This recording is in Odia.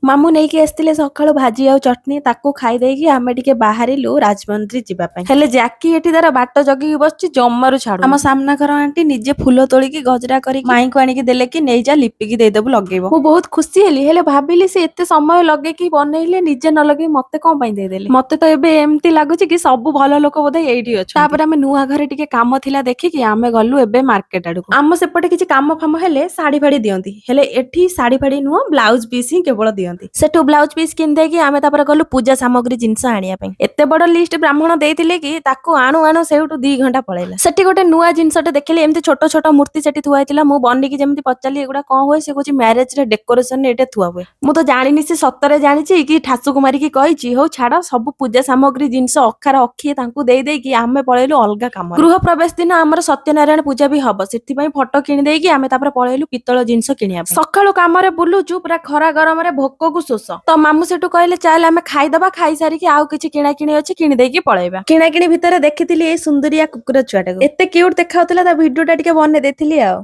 ମାମୁଁ ନେଇକି ଆସିଥିଲେ ସକାଳୁ ଭାଜି ଆଉ ଚଟଣି ତାକୁ ଖାଇ ଦେଇକି ଆମେ ଟିକେ ବାହାରିଲୁ ରାଜମନ୍ତ୍ରୀ ଯିବା ପାଇଁ। ହେଲେ ଜାକି ଏଠି ତାର ବାଟ ଜଗିକି ବସିଛି ଜମାରୁ ଛାଡୁ। ଆମ ସାମ୍ନା ଘର ଆଣ୍ଟି ନିଜେ ଫୁଲ ତୋଳିକି ଗଜରା କରିକି ମାଇଙ୍କୁ ଆଣିକି ଦେଲେ କି ନେଇଯା ଲିପିକି ଦେଇଦେବୁ ଲଗେଇବ। ମୁଁ ବହୁତ ଖୁସି ହେଲି ହେଲେ ଭାବିଲି ସେ ଏତେ ସମୟ ଲଗେଇକି ବନେଇଲେ ନିଜେ ନ ଲଗେଇ ମତେ କଣ ପାଇଁ ଦେଇଦେଲେ। ମତେ ତ ଏବେ ଏମିତି ଲାଗୁଛି କି ସବୁ ଭଲ ଲୋକ ବୋଧେ ଏଇଠି ଅଛନ୍ତି। ତାପରେ ଆମେ ନୂଆ ଘରେ ଟିକେ କାମ ଥିଲା ଦେଖିକି ଆମେ ଗଲୁ ଏବେ ମାର୍କେଟ ଆଡକୁ। ଆମ ସେପଟେ କିଛି କାମ ଫାମ ହେଲେ ଶାଢୀ ଫାଡି ଦିଅନ୍ତି ହେଲେ ଏଠି ଶାଢୀ ଫାଡି ନୁହଁ ବ୍ଲାଉଜ ପିସ୍ ହିଁ କେବଳ ଦିଅନ୍ତି। ସେଠୁ ବ୍ଲାଉଜ ପିସ୍ କିଣିଦେଇକି ଆମେ ତାପରେ ଗଲୁ ପୂଜା ସାମଗ୍ରୀ ଜିନିଷ ଆଣିବା ପାଇଁ। ଏତେ ବଡ ଲିଷ୍ଟ ବ୍ରାହ୍ମଣ ଦେଇଥିଲେ କି ତାକୁ ଆଣୁ ଆଣୁ ସେଇଠୁ 2 ଘଣ୍ଟା ପଳେଇଲା। ସେଠି ଗୋଟେ ନୂଆ ଜିନିଷଟେ ଦେଖିଲି ଏମିତି ଛୋଟ ଛୋଟ ମୂର୍ତ୍ତି ସେଠି ଥୁଆ ହେଇଥିଲା। ମୁଁ ବନିକି ଯେମିତି ପଚାରିଲି ଏଗୁଡା କଣ ହୁଏ ସେ କହୁଛି ମ୍ୟାରେଜ ରେ ଡେକୋରେସନ ରେ ଏଇଟା ଥୁଆ ହୁଏ। ମୁଁ ତ ଜାଣିନି ସେ ସତରେ ଜାଣିଛି କି ଠାସୁକୁ ମାରିକି କହିଛି। ହଉ ଛାଡ ସବୁ ପୂଜା ସାମଗ୍ରୀ ଜିନିଷ ଅଖାର ଅଖିଏ ତାଙ୍କୁ ଦେଇକି ଆମେ ପଳେଇଲୁ ଅଲଗା କାମ। ଗୃହ ପ୍ରବେଶ ଦିନ ଆମର ସତ୍ୟନାରାୟଣ ପୂଜା ବି ହବ ସେଥିପାଇଁ ଫଟୋ କିଣି ଦେଇକି ଆମେ ତାପରେ ପଳେଇଲୁ ପିତ୍ତଳ ଜିନିଷ କିଣିବା ପାଇଁ। ସକାଳୁ କାମରେ ବୁଲୁଛୁ ପୁରା ଖରା ଗରମରେ ଭୋକକୁ ଶୋଷ। ତ ମାମୁଁ ସେଠୁ କହିଲେ ଚାଲ ଆମେ ଖାଇଦବା ଖାଇସାରିକି ଆଉ କିଛି କିଣାକିଣି ଅଛି କିଣିଦେଇକି ପଳେଇବା। କିଣାକିଣି ଭିତରେ ଦେଖିଥିଲି ଏଇ ସୁନ୍ଦରିଆ କୁକୁର ଛୁଆଟାକୁ ଏତେ କ୍ୟୁଟ ଦେଖାଉଥିଲା ତା ଭିଡିଓ ଟା ଟିକେ ବନେଇ ଦେଇଥିଲି ଆଉ।